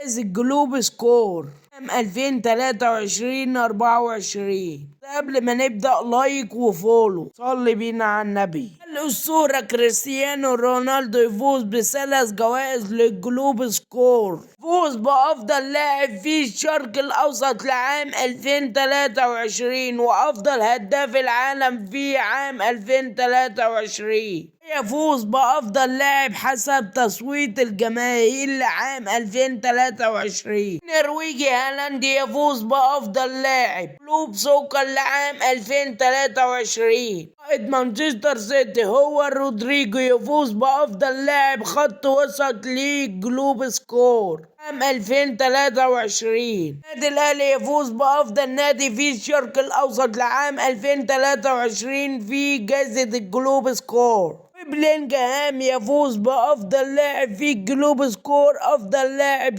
جائزة جلوب سكور عام 2023-24. قبل ما نبدأ لايك وفولو، صلي بينا على النبي. الأسطورة كريستيانو رونالدو يفوز بثلاث جوائز للجلوب سكور. فوز بأفضل لاعب في الشرق الأوسط لعام 2023 وأفضل هداف العالم في عام 2023. يفوز بأفضل لاعب حسب تصويت الجماهير لعام 2023. النرويجي هالاند يفوز بأفضل لاعب كلوب سوكر لعام 2023. قائد مانشستر سيتي هو رودريجو يفوز بأفضل لاعب خط وسط لجلوب سكور عام 2023. النادي الأهلي يفوز بأفضل نادي في الشرق الأوسط لعام 2023 في جائزة الجلوب سكور. بلينجهام يفوز بأفضل لاعب في الجلوب سكور. أفضل لاعب